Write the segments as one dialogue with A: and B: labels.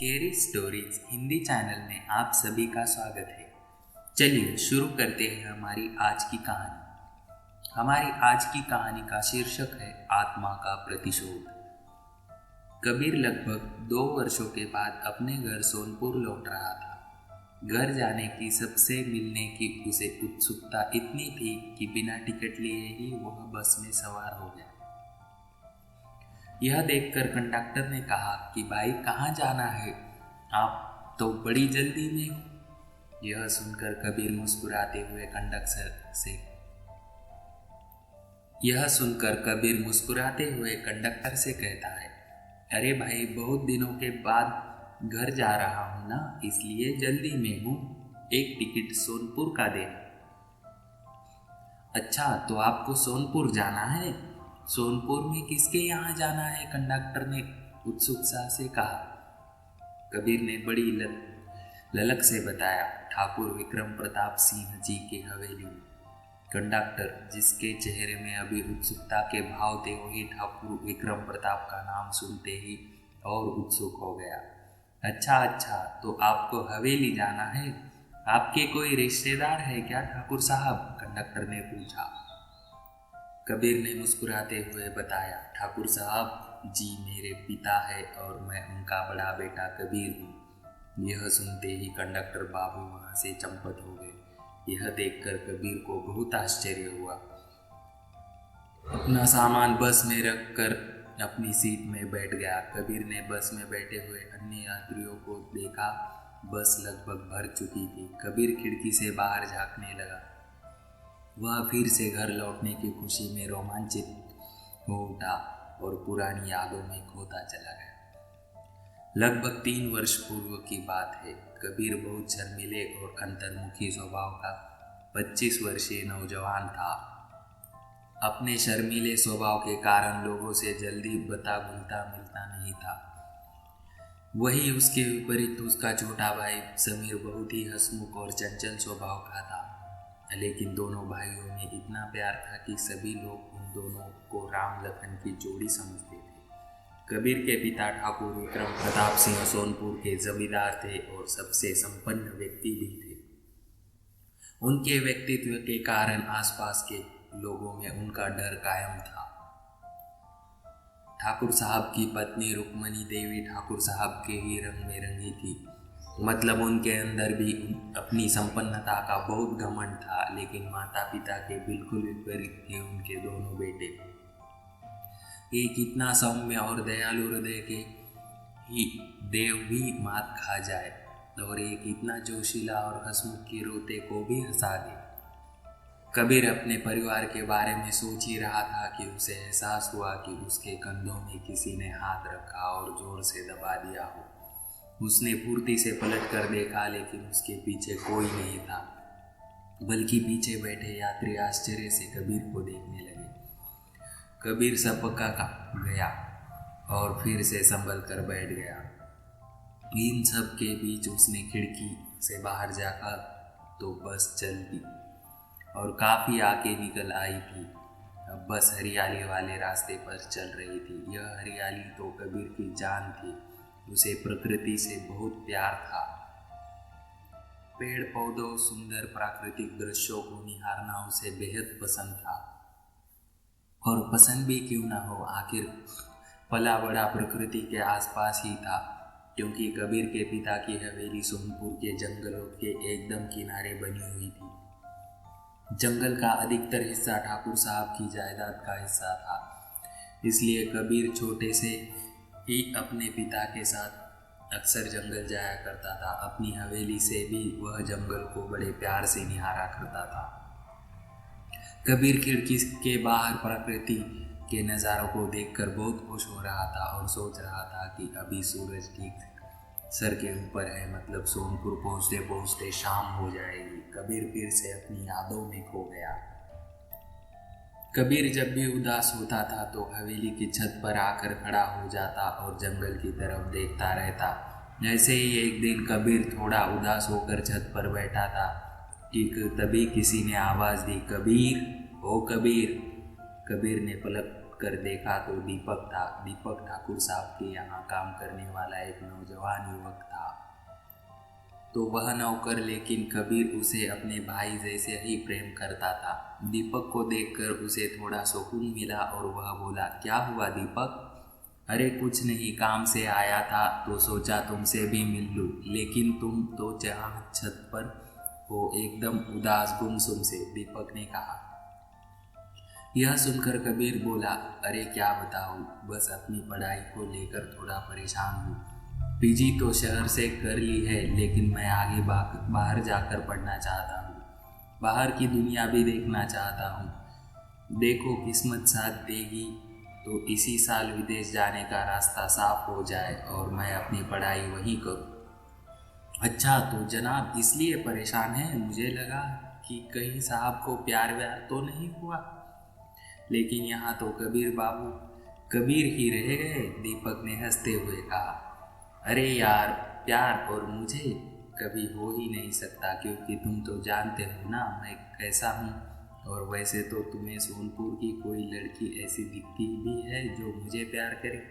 A: Scary stories Hindi channel में आप सभी का स्वागत है। चलिए शुरू करते हैं हमारी आज की कहानी। हमारी आज की कहानी का शीर्षक है आत्मा का प्रतिशोध। कबीर लगभग 2 वर्षों के बाद अपने घर सोनपुर लौट रहा था। घर जाने की सबसे मिलने की उसे उत्सुकता इतनी थी कि बिना टिकट लिए ही वह बस में सवार हो गया। यह देखकर कंडक्टर ने कहा कि भाई कहाँ जाना है, आप तो बड़ी जल्दी में हो। यह सुनकर कबीर मुस्कुराते हुए कंडक्टर से कहता है, अरे भाई बहुत दिनों के बाद घर जा रहा हूँ ना, इसलिए जल्दी में हूँ, एक टिकट सोनपुर का देना। अच्छा तो आपको सोनपुर जाना है? सोनपुर में किसके यहाँ जाना है? कंडक्टर ने उत्सुकता से कहा। कबीर ने बड़ी ललक से बताया, ठाकुर विक्रम प्रताप सिंह जी की हवेली में। कंडक्टर, जिसके चेहरे में अभी उत्सुकता के भाव थे, वही ठाकुर विक्रम प्रताप का नाम सुनते ही और उत्सुक हो गया। अच्छा तो आपको हवेली जाना है? आपके कोई रिश्तेदार है क्या ठाकुर साहब? कंडक्टर ने पूछा। कबीर ने मुस्कुराते हुए बताया, ठाकुर साहब जी मेरे पिता है और मैं उनका बड़ा बेटा कबीर हूँ। यह सुनते ही कंडक्टर बाबू वहाँ से चंपत हो गए। यह देखकर कबीर को बहुत आश्चर्य हुआ। अपना सामान बस में रख कर अपनी सीट में बैठ गया। कबीर ने बस में बैठे हुए अन्य यात्रियों को देखा। बस लगभग भर चुकी थी। कबीर खिड़की से बाहर झांकने लगा। वह फिर से घर लौटने की खुशी में रोमांचित हो उठा और पुरानी यादों में खोता चला गया। लगभग 3 वर्ष पूर्व की बात है। कबीर बहुत शर्मीले और अंतर्मुखी स्वभाव का 25 वर्षीय नौजवान था। अपने शर्मीले स्वभाव के कारण लोगों से जल्दी बता घुलता मिलता नहीं था। वही उसके विपरीत उसका छोटा भाई समीर बहुत ही हंसमुख और चंचल स्वभाव का था। लेकिन दोनों भाइयों में इतना प्यार था कि सभी लोग उन दोनों को राम लखन की जोड़ी समझते थे। कबीर के पिता ठाकुर विक्रम प्रताप सिंह सोनपुर के जमींदार थे और सबसे संपन्न व्यक्ति भी थे। उनके व्यक्तित्व के कारण आसपास के लोगों में उनका डर कायम था। ठाकुर साहब की पत्नी रुक्मणी देवी ठाकुर साहब के ही रंग में रंगी थी। मतलब उनके अंदर भी अपनी संपन्नता का बहुत घमंड था, लेकिन माता पिता के बिल्कुल विपरीत थे उनके दोनों बेटे। एक इतना सौम्य और दयालु हृदय के ही देव भी मात खा जाए, और एक इतना जोशीला और हंसमुख के रोते को भी हंसा दे। कबीर अपने परिवार के बारे में सोच ही रहा था कि उसे एहसास हुआ कि उसके कंधों में किसी ने हाथ रखा और जोर से दबा दिया हो। उसने फुर्ती से पलट कर देखा, लेकिन उसके पीछे कोई नहीं था, बल्कि पीछे बैठे यात्री आश्चर्य से कबीर को देखने लगे। कबीर सबका गया और फिर से संभल कर बैठ गया। इन सब के बीच उसने खिड़की से बाहर जाकर तो बस चल दी और काफ़ी आगे निकल आई थी। अब बस हरियाली वाले रास्ते पर चल रही थी। यह हरियाली तो कबीर की जान थी। उसे प्रकृति से बहुत प्यार था। पेड़ पौधों, सुंदर प्राकृतिक दृश्यों को निहारना उसे बेहद पसंद था। और पसंद भी क्यों ना हो, आखिर पला बड़ा प्रकृति के आसपास ही था, क्योंकि कबीर के पिता की हवेली सोनपुर के जंगलों के एकदम किनारे बनी हुई थी। जंगल का अधिकतर हिस्सा ठाकुर साहब की जायदाद का हिस्सा था। इसलिए कबीर छोटे से ही अपने पिता के साथ अक्सर जंगल जाया करता था। अपनी हवेली से भी वह जंगल को बड़े प्यार से निहारा करता था। कबीर खिड़की के बाहर प्रकृति के नज़ारों को देखकर बहुत खुश हो रहा था और सोच रहा था कि अभी सूरज ठीक सर के ऊपर है, मतलब सोनपुर पहुँचते पहुँचते शाम हो जाएगी। कबीर फिर से अपनी यादों में खो गया। कबीर जब भी उदास होता था तो हवेली की छत पर आकर खड़ा हो जाता और जंगल की तरफ देखता रहता। ऐसे ही एक दिन कबीर थोड़ा उदास होकर छत पर बैठा था कि तभी किसी ने आवाज़ दी, कबीर, ओ कबीर। कबीर ने पलट कर देखा तो दीपक था। दीपक ठाकुर साहब के यहाँ काम करने वाला एक नौजवान युवक था। तो वह नौकर लेकिन कबीर उसे अपने भाई जैसे ही प्रेम करता था। दीपक को देखकर उसे थोड़ा सुकून मिला और वह बोला, क्या हुआ दीपक? अरे कुछ नहीं, काम से आया था तो सोचा तुमसे भी मिल लूँ, लेकिन तुम तो जहाँ छत पर हो एकदम उदास गुमसुम से, दीपक ने कहा। यह सुनकर कबीर बोला, अरे क्या बताऊँ, बस अपनी पढ़ाई को लेकर थोड़ा परेशान हूँ। पीजी तो शहर से कर ली है, लेकिन मैं आगे बाहर जाकर पढ़ना चाहता हूँ। बाहर की दुनिया भी देखना चाहता हूँ। देखो किस्मत साथ देगी तो इसी साल विदेश जाने का रास्ता साफ हो जाए और मैं अपनी पढ़ाई वहीं करूँ। अच्छा तो जनाब इसलिए परेशान है? मुझे लगा कि कहीं साहब को प्यार व्यार तो नहीं हुआ। लेकिन यहाँ तो कबीर बाबू कबीर ही रह गए, दीपक ने हंसते हुए कहा। अरे यार, प्यार और मुझे कभी हो ही नहीं सकता, क्योंकि तुम तो जानते हो ना मैं कैसा हूँ। और वैसे तो तुम्हें सोनपुर की कोई लड़की ऐसी दिखती भी है जो मुझे प्यार करे?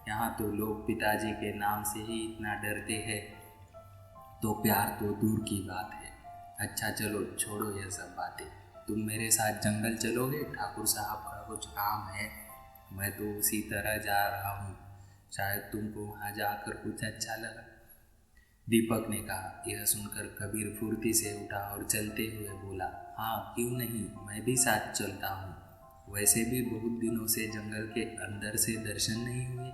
A: यहाँ तो लोग पिताजी के नाम से ही इतना डरते हैं, तो प्यार तो दूर की बात है। अच्छा चलो छोड़ो यह सब बातें, तुम मेरे साथ जंगल चलोगे? ठाकुर साहब का कुछ काम है, मैं तो उसी तरह जा रहा हूँ, शायद तुमको वहाँ जाकर कुछ अच्छा लगा। दीपक ने कहा। यह सुनकर कबीर फुर्ती से उठा और चलते हुए बोला, हाँ क्यों नहीं, मैं भी साथ चलता हूँ। वैसे भी बहुत दिनों से जंगल के अंदर से दर्शन नहीं हुए।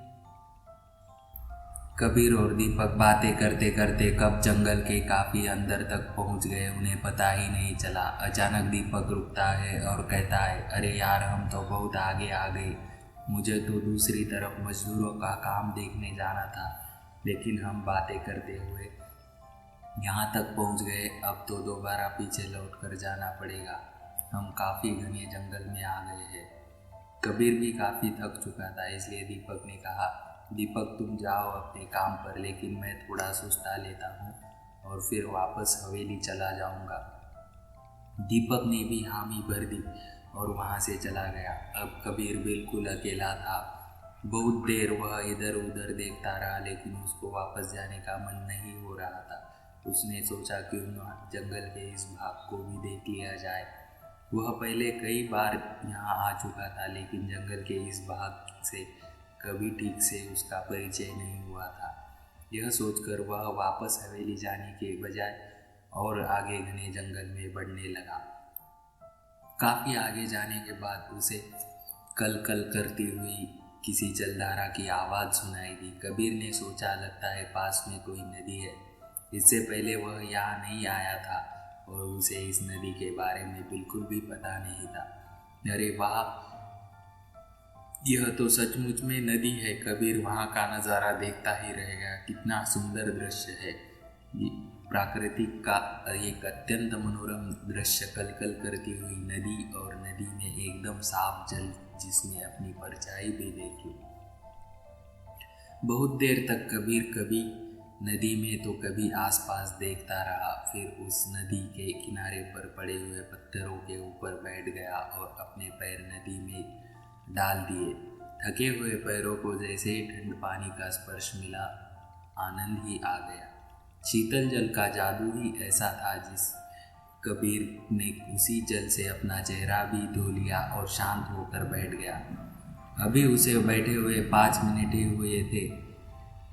A: कबीर और दीपक बातें करते करते कब जंगल के काफी अंदर तक पहुंच गए उन्हें पता ही नहीं चला। अचानक दीपक रुकता है और कहता है, अरे यार हम तो बहुत आगे आ गए, मुझे तो दूसरी तरफ मजदूरों का काम देखने जाना था, लेकिन हम बातें करते हुए यहाँ तक पहुँच गए, अब तो दोबारा पीछे लौट कर जाना पड़ेगा। हम काफ़ी घने जंगल में आ गए हैं। कबीर भी काफ़ी थक चुका था, इसलिए दीपक ने कहा, दीपक तुम जाओ अपने काम पर, लेकिन मैं थोड़ा सुस्ता लेता हूँ और फिर वापस हवेली चला जाऊँगा। दीपक ने भी हामी भर दी और वहाँ से चला गया। अब कबीर बिल्कुल अकेला था। बहुत देर वह इधर उधर देखता रहा, लेकिन उसको वापस जाने का मन नहीं हो रहा था। उसने सोचा क्यों न जंगल के इस भाग को भी देख लिया जाए। वह पहले कई बार यहाँ आ चुका था, लेकिन जंगल के इस भाग से कभी ठीक से उसका परिचय नहीं हुआ था। यह सोचकर वह वापस हवेली जाने के बजाय और आगे घने जंगल में बढ़ने लगा। काफ़ी आगे जाने के बाद उसे कल कल करती हुई किसी जलधारा की आवाज़ सुनाई दी। कबीर ने सोचा, लगता है पास में कोई नदी है। इससे पहले वह यहाँ नहीं आया था और उसे इस नदी के बारे में बिल्कुल भी पता नहीं था। अरे वाह, यह तो सचमुच में नदी है। कबीर वहाँ का नज़ारा देखता ही रह गया। कितना सुंदर दृश्य है। प्राकृतिक का एक अत्यंत मनोरम दृश्य, कलकल करती हुई नदी और नदी में एकदम साफ जल जिसमें अपनी परछाई भी देखी। बहुत देर तक कबीर कभी नदी में तो कभी आसपास देखता रहा। फिर उस नदी के किनारे पर पड़े हुए पत्थरों के ऊपर बैठ गया और अपने पैर नदी में डाल दिए। थके हुए पैरों को जैसे ही ठंड पानी का स्पर्श मिला, आनंद ही आ गया। शीतल जल का जादू ही ऐसा था जिस कबीर ने उसी जल से अपना चेहरा भी धो लिया और शांत होकर बैठ गया। अभी उसे बैठे हुए 5 मिनट ही हुए थे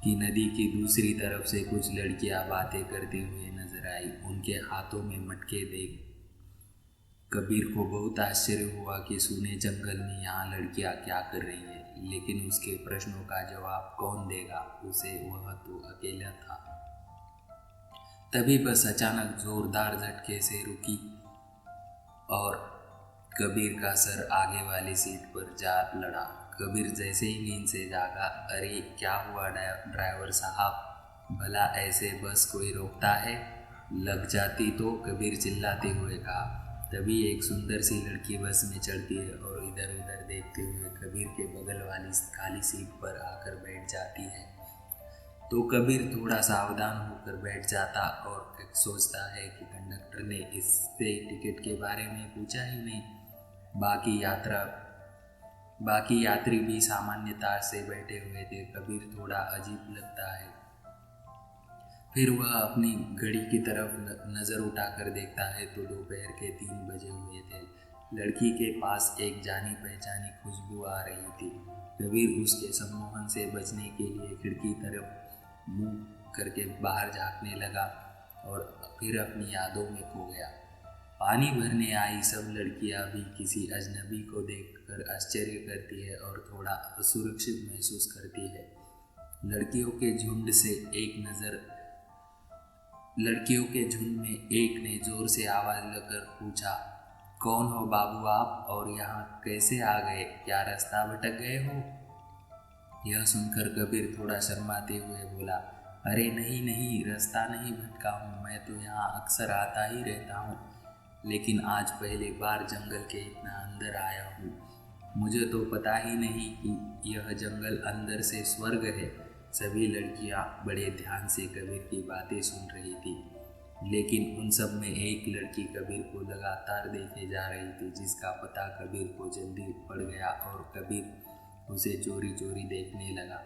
A: कि नदी की दूसरी तरफ से कुछ लड़कियां बातें करते हुए नजर आई। उनके हाथों में मटके देख कबीर को बहुत आश्चर्य हुआ कि सूने जंगल में यहाँ लड़कियां क्या कर रही है, लेकिन उसके प्रश्नों का जवाब कौन देगा उसे, वह तो अकेला था। तभी बस अचानक जोरदार झटके से रुकी और कबीर का सर आगे वाली सीट पर जा लड़ा। कबीर जैसे ही नींद से जागा, अरे क्या हुआ ड्राइवर साहब, भला ऐसे बस कोई रोकता है? लग जाती तो, कबीर चिल्लाते हुए कहा। तभी एक सुंदर सी लड़की बस में चढ़ती है और इधर उधर देखते हुए कबीर के बगल वाली खाली सीट पर आकर बैठ जाती है। तो कबीर थोड़ा सावधान होकर बैठ जाता और सोचता है कि कंडक्टर ने इससे टिकट के बारे में पूछा ही नहीं। बाकी यात्रा बाकी यात्री भी सामान्यता से बैठे हुए थे। कबीर थोड़ा अजीब लगता है। फिर वह अपनी घड़ी की तरफ नज़र उठाकर देखता है तो दोपहर के 3 बजे हुए थे। लड़की के पास एक जानी पहचानी खुशबू आ रही थी। कबीर उसके सम्मोहन से बचने के लिए खिड़की तरफ मुंह करके बाहर झांकने लगा और फिर अपनी यादों में खो गया। पानी भरने आई सब लड़कियां भी किसी अजनबी को देखकर आश्चर्य करती है और थोड़ा असुरक्षित महसूस करती है। लड़कियों के झुंड में एक ने जोर से आवाज़ लगाकर पूछा, कौन हो बाबू आप और यहाँ कैसे आ गए? क्या रास्ता भटक गए हो? यह सुनकर कबीर थोड़ा शर्माते हुए बोला, अरे नहीं नहीं, रास्ता नहीं भटका हूँ, मैं तो यहाँ अक्सर आता ही रहता हूँ, लेकिन आज पहली बार जंगल के इतना अंदर आया हूँ। मुझे तो पता ही नहीं कि यह जंगल अंदर से स्वर्ग है। सभी लड़कियाँ बड़े ध्यान से कबीर की बातें सुन रही थी, लेकिन उन सब में एक लड़की कबीर को लगातार देखे जा रही थी, जिसका पता कबीर को जल्दी पड़ गया और कबीर उसे चोरी चोरी देखने लगा।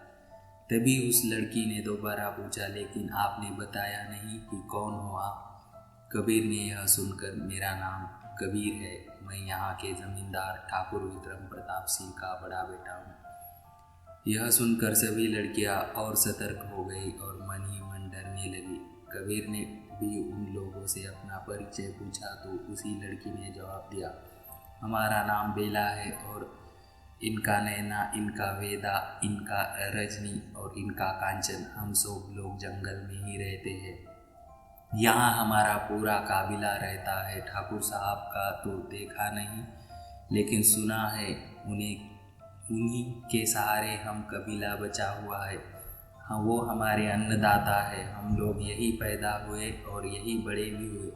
A: तभी उस लड़की ने दोबारा पूछा, लेकिन आपने बताया नहीं कि कौन हो आप? कबीर ने यह सुनकर, मेरा नाम कबीर है, मैं यहाँ के जमींदार ठाकुर विक्रम प्रताप सिंह का बड़ा बेटा हूँ। यह सुनकर सभी लड़कियां और सतर्क हो गई और मन ही मन डरने लगी। कबीर ने भी उन लोगों से अपना परिचय पूछा तो उसी लड़की ने जवाब दिया, हमारा नाम बेला है और इनका नैना, इनका वेदा, इनका रजनी और इनका कांचन, हम सब लोग जंगल में ही रहते हैं। यहाँ हमारा पूरा काबिला रहता है। ठाकुर साहब का तो देखा नहीं, लेकिन सुना है उन्हीं के सहारे हम कबीला बचा हुआ है। हाँ, वो हमारे अन्नदाता है। हम लोग यही पैदा हुए और यही बड़े भी हुए,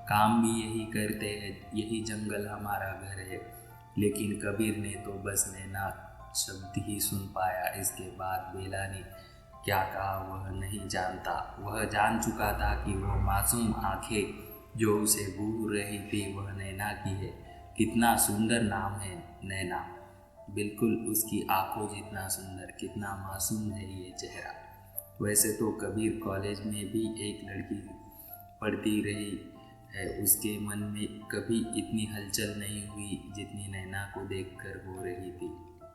A: काम भी यही करते हैं। यही जंगल हमारा घर है। लेकिन कबीर ने तो बस नैना शब्द ही सुन पाया। इसके बाद बेला ने क्या कहा वह नहीं जानता। वह जान चुका था कि वह मासूम आंखें जो उसे घूर रही थी वह नैना की है। कितना सुंदर नाम है नैना, बिल्कुल उसकी आंखों जितना सुंदर। कितना मासूम है ये चेहरा। वैसे तो कबीर कॉलेज में भी एक लड़की पढ़ती रही है, उसके मन में कभी इतनी हलचल नहीं हुई जितनी नैना को देखकर हो रही थी।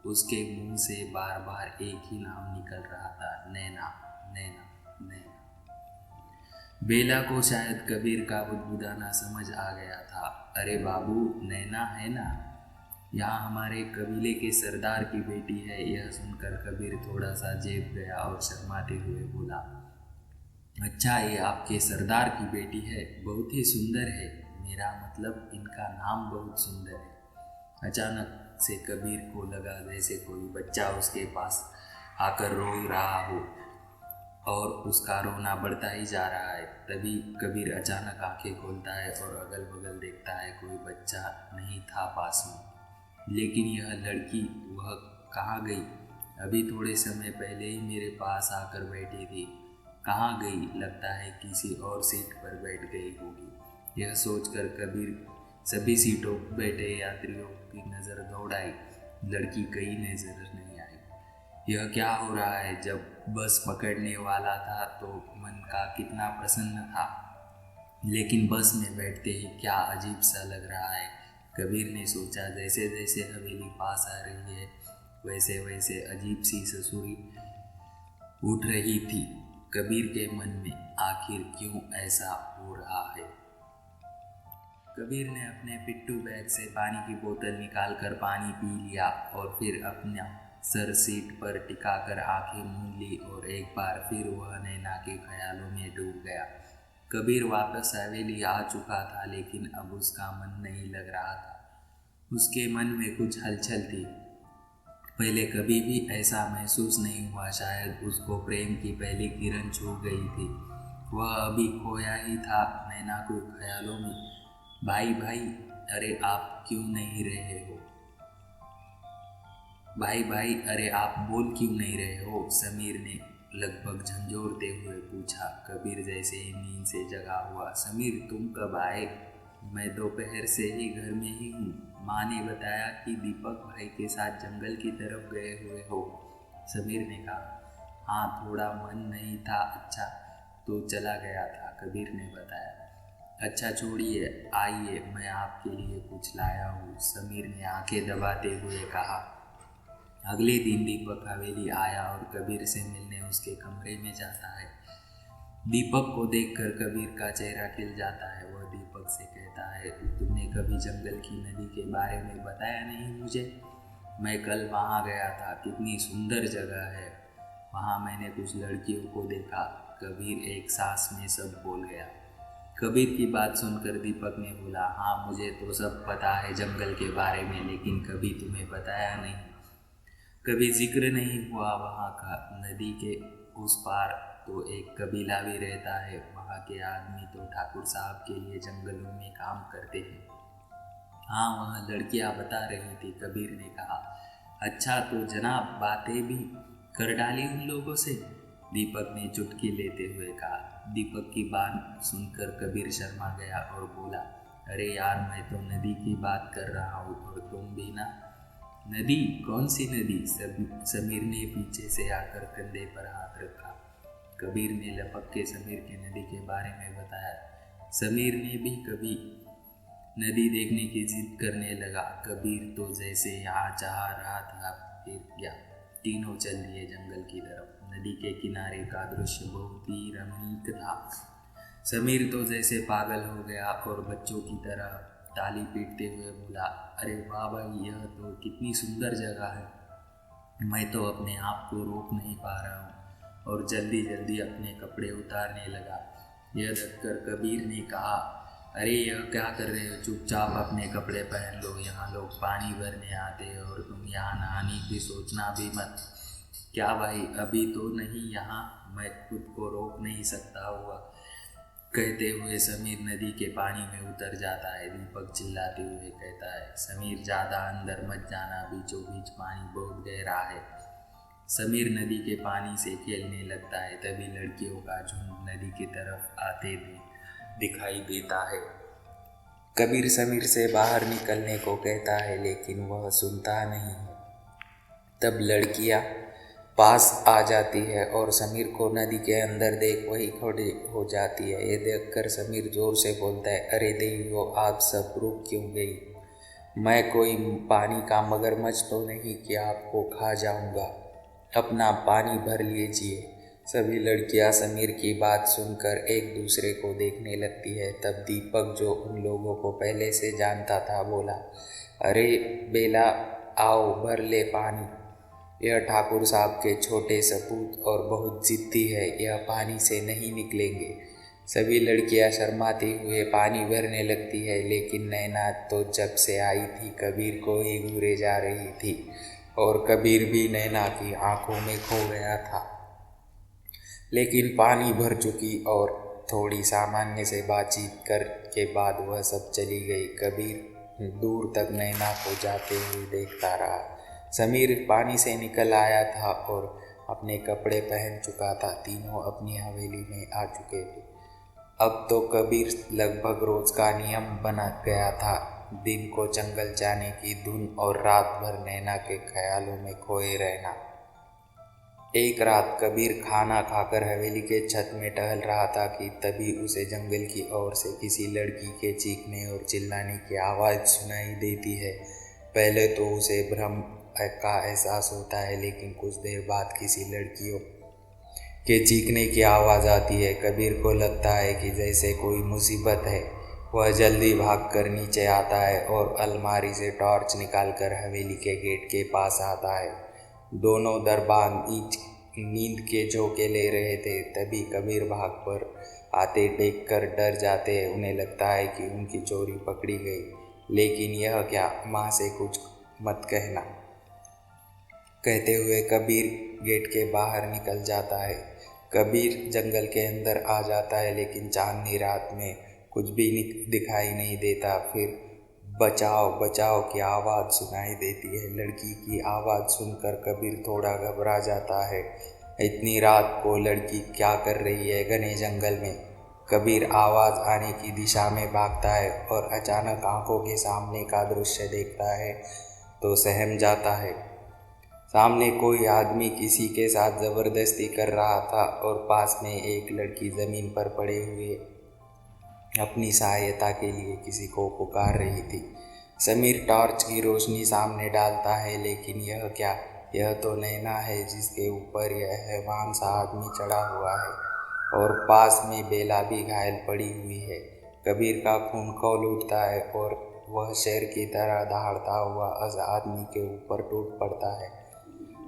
A: उसके मुंह से बार बार एक ही नाम निकल रहा था, नैना नैना नैना। बेला को शायद कबीर का बुदबुदाना समझ आ गया था। अरे बाबू, नैना है ना, यहाँ हमारे कबीले के सरदार की बेटी है। यह सुनकर कबीर थोड़ा सा जेब गया और शर्माते हुए बोला, अच्छा, ये आपके सरदार की बेटी है? बहुत ही सुंदर है। मेरा मतलब इनका नाम बहुत सुंदर है। अचानक से कबीर को लगा जैसे कोई बच्चा उसके पास आकर रो रहा हो और उसका रोना बढ़ता ही जा रहा है। तभी कबीर अचानक आंखें खोलता है और अगल बगल देखता है। कोई बच्चा नहीं था पास में, लेकिन यह लड़की, वह कहाँ गई? अभी थोड़े समय पहले ही मेरे पास आकर बैठी थी, कहाँ गई? लगता है किसी और सीट पर बैठ गई होगी। यह सोचकर कबीर सभी सीटों पर बैठे यात्रियों की नज़र दौड़ाई। लड़की कहीं नजर नहीं आई। यह क्या हो रहा है? जब बस पकड़ने वाला था तो मन का कितना प्रसन्न था, लेकिन बस में बैठते ही क्या अजीब सा लग रहा है। कबीर ने सोचा, जैसे जैसे हवेली पास आ रही है वैसे वैसे अजीब सी ससुरी उठ रही थी कबीर के मन में। आखिर क्यों ऐसा हो रहा है? कबीर ने अपने पिट्ठू बैग से पानी की बोतल निकालकर पानी पी लिया और फिर अपना सर सीट पर टिकाकर आंखें मूंद ली और एक बार फिर वह नैना के ख्यालों में डूब गया। कबीर वापस हवेली आ चुका था, लेकिन अब उसका मन नहीं लग रहा था। उसके मन में कुछ हलचल थी। पहले कभी भी ऐसा महसूस नहीं हुआ। शायद उसको प्रेम की पहली किरण छू गई थी। वह अभी खोया ही था नैना के ख्यालों में। भाई भाई, अरे आप क्यों नहीं रहे हो? भाई भाई, अरे आप बोल क्यों नहीं रहे हो? समीर ने लगभग झंझोरते हुए पूछा। कबीर जैसे ही नींद से जगा हुआ, समीर तुम कब आए? मैं दोपहर से ही घर में ही हूँ। माँ ने बताया कि दीपक भाई के साथ जंगल की तरफ गए हुए हो। समीर ने कहा, हाँ थोड़ा मन नहीं था, अच्छा तो चला गया था, कबीर ने बताया। अच्छा छोड़िए, आइए मैं आपके लिए कुछ लाया हूँ, समीर ने आंखें दबाते हुए कहा। अगले दिन दीपक हवेली आया और कबीर से मिलने उसके कमरे में जाता है। दीपक को देखकर कबीर का चेहरा खिल जाता है। वह दीपक से कहता है, तुमने कभी जंगल की नदी के बारे में बताया नहीं मुझे। मैं कल वहाँ गया था, कितनी सुंदर जगह है। वहाँ मैंने कुछ लड़कियों को देखा। कबीर एक सांस में सब बोल गया। कबीर की बात सुनकर दीपक ने बोला, हाँ मुझे तो सब पता है जंगल के बारे में, लेकिन कभी तुम्हें बताया नहीं, कभी जिक्र नहीं हुआ वहाँ का। नदी के उस पार तो एक कबीला भी रहता है। वहाँ के आदमी तो ठाकुर साहब के लिए जंगलों में काम करते हैं। हाँ वहाँ लड़कियाँ बता रही थी, कबीर ने कहा। अच्छा तो जनाब बातें भी कर डाली उन लोगों से, दीपक ने चुटकी लेते हुए कहा। दीपक की बात सुनकर कबीर शर्मा गया और बोला, अरे यार मैं तो नदी की बात कर रहा हूँ और तुम भी ना। नदी? कौन सी नदी? समीर ने पीछे से आकर कंधे पर हाथ रखा। कबीर ने लपक के समीर के नदी के बारे में बताया। समीर ने भी कभी नदी देखने की जिद करने लगा। कबीर तो जैसे यहाँ चाह रहा था फिर गया। तीनों चल दिए जंगल की तरफ। नदी के किनारे का दृश्य बहुत ही रमणीक था। समीर तो जैसे पागल हो गया और बच्चों की तरह ताली पीटते हुए बोला, अरे वाह भाई, यह तो कितनी सुंदर जगह है। मैं तो अपने आप को रोक नहीं पा रहा हूँ और जल्दी जल्दी अपने कपड़े उतारने लगा। यह देखकर कबीर ने कहा, अरे यह क्या कर रहे हो, चुपचाप अपने कपड़े पहन लो। यहाँ लोग पानी भरने आते हैं और तुम यहाँ नहाने की सोचना भी मत। क्या भाई, अभी तो नहीं, यहाँ मैं खुद को रोक नहीं सकता हुआ, कहते हुए समीर नदी के पानी में उतर जाता है। दीपक चिल्लाते हुए कहता है, समीर ज़्यादा अंदर मत जाना, बीचों बीच पानी बहुत गहरा है। समीर नदी के पानी से खेलने लगता है। तभी लड़कियों का झुंड नदी की तरफ आते दिखाई देता है। कबीर समीर से बाहर निकलने को कहता है, लेकिन वह सुनता नहीं है। तब लड़कियां पास आ जाती है और समीर को नदी के अंदर देख वही खड़ी हो जाती है। ये देखकर समीर जोर से बोलता है, अरे देवियों, आप सब रुक क्यों गई? मैं कोई पानी का मगरमच्छ तो नहीं कि आपको खा जाऊंगा। अपना पानी भर लीजिए। सभी लड़कियां समीर की बात सुनकर एक दूसरे को देखने लगती है। तब दीपक, जो उन लोगों को पहले से जानता था, बोला, अरे बेला, आओ भर ले पानी। यह ठाकुर साहब के छोटे सपूत और बहुत जिद्दी है, यह पानी से नहीं निकलेंगे। सभी लड़कियां शर्माती हुए पानी भरने लगती है, लेकिन नैना तो जब से आई थी कबीर को ही घूरे जा रही थी और कबीर भी नैना की आंखों में खो गया था। लेकिन पानी भर चुकी और थोड़ी सामान्य से बातचीत कर के बाद वह सब चली गई। कबीर दूर तक नैना को जाते हुए देखता रहा। समीर पानी से निकल आया था और अपने कपड़े पहन चुका था। तीनों अपनी हवेली में आ चुके थे। अब तो कबीर लगभग रोज का नियम बना गया था, दिन को जंगल जाने की धुन और रात भर नैना के ख्यालों में खोए रहना। एक रात कबीर खाना खाकर हवेली के छत में टहल रहा था कि तभी उसे जंगल की ओर से किसी लड़की के चीखने और चिल्लाने की आवाज़ सुनाई देती है। पहले तो उसे भ्रम का एहसास होता है, लेकिन कुछ देर बाद किसी लड़कियों के चीखने की आवाज़ आती है। कबीर को लगता है कि जैसे कोई मुसीबत है। वह जल्दी भागकर नीचे आता है और अलमारी से टॉर्च निकालकर हवेली के गेट के पास आता है। दोनों दरबान नींद के झोंके ले रहे थे। तभी कबीर भाग पर आते देखकर डर जाते हैं। उन्हें लगता है कि उनकी चोरी पकड़ी गई। लेकिन यह क्या, माँ से कुछ मत कहना, कहते हुए कबीर गेट के बाहर निकल जाता है। कबीर जंगल के अंदर आ जाता है, लेकिन चांदनी रात में कुछ भी दिखाई नहीं देता। फिर बचाओ बचाओ की आवाज़ सुनाई देती है। लड़की की आवाज़ सुनकर कबीर थोड़ा घबरा जाता है। इतनी रात को लड़की क्या कर रही है घने जंगल में? कबीर आवाज़ आने की दिशा में भागता है और अचानक आंखों के सामने का दृश्य देखता है तो सहम जाता है। सामने कोई आदमी किसी के साथ ज़बरदस्ती कर रहा था और पास में एक लड़की ज़मीन पर पड़े हुए अपनी सहायता के लिए किसी को पुकार रही थी। समीर टॉर्च की रोशनी सामने डालता है, लेकिन यह क्या, यह तो नैना है जिसके ऊपर यह हैवान सा आदमी चढ़ा हुआ है और पास में बेला भी घायल पड़ी हुई है। कबीर का खून खौल उठता है और वह शेर की तरह दहाड़ता हुआ उस आदमी के ऊपर टूट पड़ता है।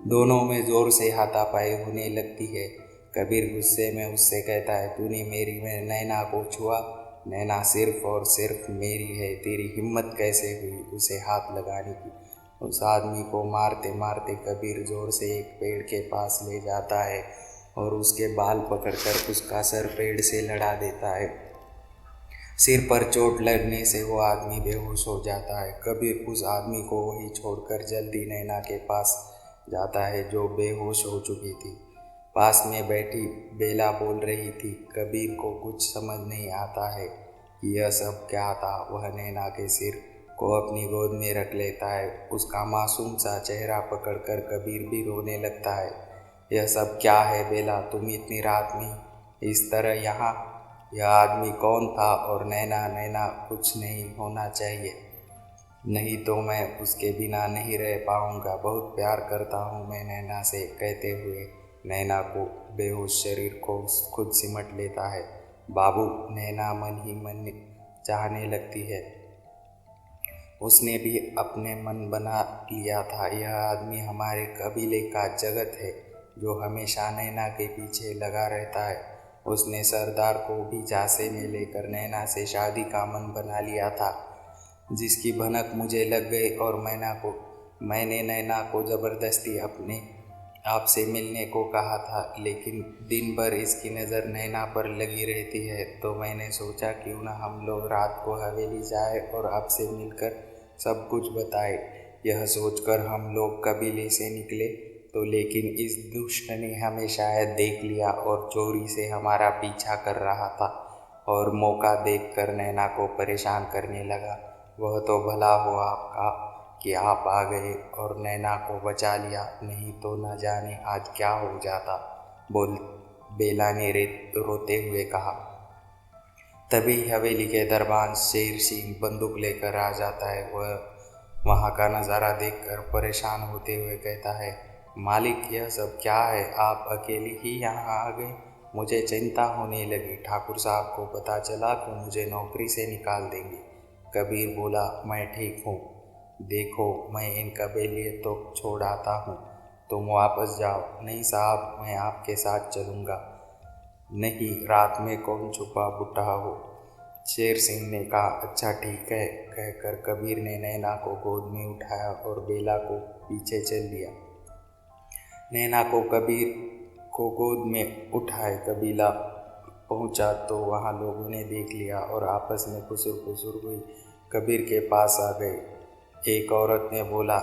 A: दोनों में जोर से हाथापाई होने लगती है। कबीर गुस्से में उससे कहता है, तूने मेरी नैना को छुआ, नैना सिर्फ और सिर्फ मेरी है, तेरी हिम्मत कैसे हुई उसे हाथ लगाने की। उस आदमी को मारते मारते कबीर जोर से एक पेड़ के पास ले जाता है और उसके बाल पकड़कर उसका सर पेड़ से लड़ा देता है। सिर पर चोट लगने से वो आदमी बेहोश हो जाता है। कबीर उस आदमी को वहीं छोड़कर जल्दी नैना के पास जाता है जो बेहोश हो चुकी थी। पास में बैठी बेला बोल रही थी। कबीर को कुछ समझ नहीं आता है कि यह सब क्या था। वह नैना के सिर को अपनी गोद में रख लेता है। उसका मासूम सा चेहरा पकड़कर कबीर भी रोने लगता है। यह सब क्या है बेला, तुम इतनी रात में इस तरह यहाँ? यह आदमी कौन था? और नैना, नैना कुछ नहीं होना चाहिए, नहीं तो मैं उसके बिना नहीं रह पाऊँगा। बहुत प्यार करता हूँ मैं नैना से, कहते हुए नैना को बेहोश शरीर को खुद सिमट लेता है। बाबू, नैना मन ही मन चाहने लगती है। उसने भी अपने मन बना लिया था। यह आदमी हमारे कबीले का जगत है जो हमेशा नैना के पीछे लगा रहता है। उसने सरदार को भी झांसे में लेकर नैना से शादी का मन बना लिया था, जिसकी भनक मुझे लग गई और मैंने नैना को ज़बरदस्ती अपने आप से मिलने को कहा था, लेकिन दिन भर इसकी नज़र नैना पर लगी रहती है। तो मैंने सोचा क्यों ना हम लोग रात को हवेली जाए और आपसे मिलकर सब कुछ बताए। यह सोचकर हम लोग कबीले से निकले तो लेकिन इस दुष्ट ने हमें शायद देख लिया और चोरी से हमारा पीछा कर रहा था और मौका देखकर नैना को परेशान करने लगा। वह तो भला हुआ आपका कि आप आ गए और नैना को बचा लिया, नहीं तो न जाने आज क्या हो जाता, बेला ने रोते हुए कहा। तभी हवेली के दरबान शेर सिंह बंदूक लेकर आ जाता है। वह वहाँ का नज़ारा देखकर परेशान होते हुए कहता है, मालिक यह सब क्या है? आप अकेले ही यहाँ आ गए? मुझे चिंता होने लगी। ठाकुर साहब को पता चला तो मुझे नौकरी से निकाल देंगे। कबीर बोला, मैं ठीक हूँ, देखो मैं इन कबीले तो छोड़ आता हूँ, तुम वापस जाओ। नहीं साहब, मैं आपके साथ चलूँगा। नहीं, रात में कौन छुपा बुढ़ा हो? शेर सिंह ने कहा, अच्छा ठीक है, कहकर कबीर ने नैना को गोद में उठाया और बेला को पीछे चल दिया। नैना को कबीर को गोद में उठाए कबीला पहुंचा तो वहाँ लोगों ने देख लिया और आपस में खुसुर हुई कबीर के पास आ गए। एक औरत ने बोला,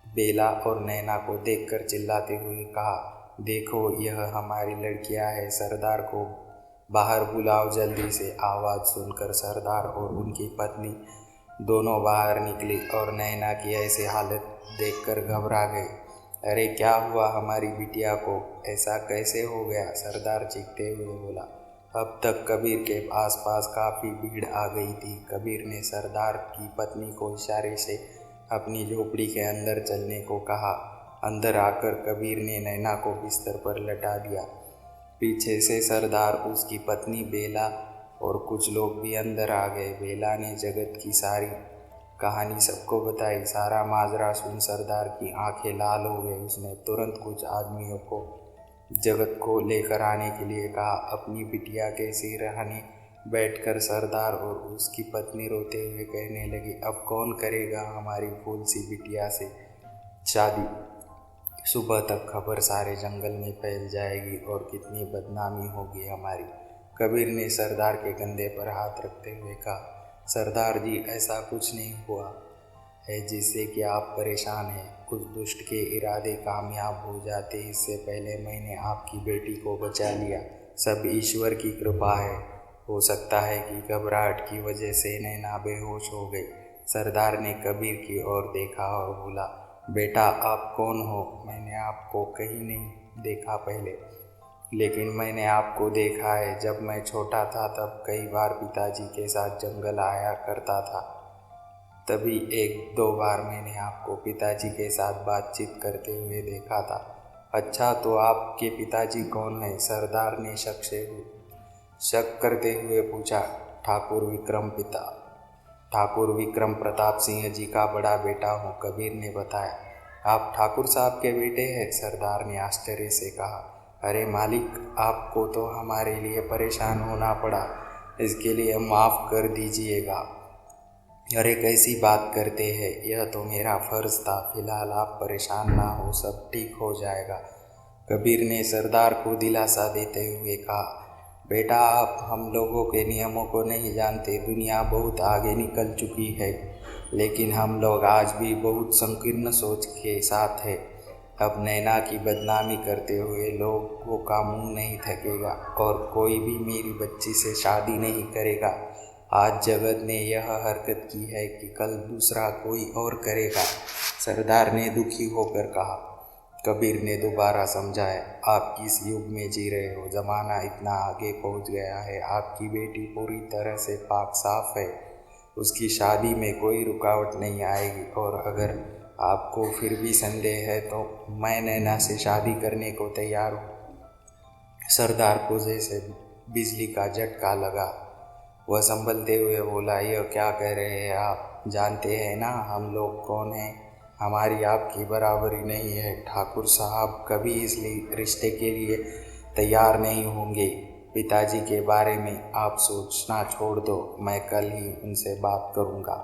A: बेला और नैना को देखकर चिल्लाते हुए कहा, देखो यह हमारी लड़कियां हैं, सरदार को बाहर बुलाओ जल्दी से। आवाज़ सुनकर सरदार और उनकी पत्नी दोनों बाहर निकली और नैना की ऐसी हालत देखकर घबरा गए। अरे क्या हुआ हमारी बिटिया को, ऐसा कैसे हो गया? सरदार चीखते हुए बोला। अब तक कबीर के आसपास काफ़ी भीड़ आ गई थी। कबीर ने सरदार की पत्नी को इशारे से अपनी झोपड़ी के अंदर चलने को कहा। अंदर आकर कबीर ने नैना को बिस्तर पर लटा दिया। पीछे से सरदार, उसकी पत्नी बेला और कुछ लोग भी अंदर आ गए। बेला ने जगत की सारी कहानी सबको बताई। सारा माजरा सुन सरदार की आंखें लाल हो गई। उसने तुरंत कुछ आदमियों को जगत को लेकर आने के लिए कहा। अपनी बिटिया के सिरहाने बैठकर सरदार और उसकी पत्नी रोते हुए कहने लगी, अब कौन करेगा हमारी फूल सी बिटिया से शादी? सुबह तक खबर सारे जंगल में फैल जाएगी और कितनी बदनामी होगी हमारी। कबीर ने सरदार के कंधे पर हाथ रखते हुए कहा, सरदार जी ऐसा कुछ नहीं हुआ है जिससे कि आप परेशान हैं। उस दुष्ट के इरादे कामयाब हो जाते इससे पहले मैंने आपकी बेटी को बचा लिया।
B: सब ईश्वर की कृपा है। हो सकता है कि घबराहट की वजह से नैना बेहोश हो गई। सरदार ने कबीर की ओर देखा और बोला, बेटा आप कौन हो? मैंने आपको कहीं नहीं देखा पहले, लेकिन मैंने आपको देखा है। जब मैं छोटा था तब कई बार पिताजी के साथ जंगल आया करता था। तभी एक दो बार मैंने आपको पिताजी के साथ बातचीत करते हुए देखा था। अच्छा, तो आपके पिताजी कौन है? सरदार ने शक करते हुए पूछा। ठाकुर विक्रम पिता ठाकुर विक्रम प्रताप सिंह जी का बड़ा बेटा हूँ, कबीर ने बताया। आप ठाकुर साहब के बेटे हैं? सरदार ने आश्चर्य से कहा। अरे मालिक, आपको तो हमारे लिए परेशान होना पड़ा, इसके लिए माफ़ कर दीजिएगा। अरे कैसी बात करते हैं, यह तो मेरा फ़र्ज़ था। फिलहाल आप परेशान ना हो, सब ठीक हो जाएगा, कबीर ने सरदार को दिलासा देते हुए कहा। बेटा, आप हम लोगों के नियमों को नहीं जानते। दुनिया बहुत आगे निकल चुकी है, लेकिन हम लोग आज भी बहुत संकीर्ण सोच के साथ हैं। अब नैना की बदनामी करते हुए लोगों का मुंह नहीं थकेगा और कोई भी मेरी बच्ची से शादी नहीं करेगा। आज जगत ने यह हरकत की है कि कल दूसरा कोई और करेगा, सरदार ने दुखी होकर कहा। कबीर ने दोबारा समझाया, आप किस युग में जी रहे हो? ज़माना इतना आगे पहुंच गया है। आपकी बेटी पूरी तरह से पाक साफ है, उसकी शादी में कोई रुकावट नहीं आएगी। और अगर आपको फिर भी संदेह है तो मैं नैना से शादी करने को तैयार हूँ। सरदार को जैसे बिजली का झटका लगा। वह संभलते हुए बोला, यह क्या कह रहे हैं आप? जानते हैं ना हम लोग कौन हैं? हमारी आपकी बराबरी नहीं है। ठाकुर साहब कभी इस रिश्ते के लिए तैयार नहीं होंगे। पिताजी के बारे में आप सोचना छोड़ दो, मैं कल ही उनसे बात करूँगा,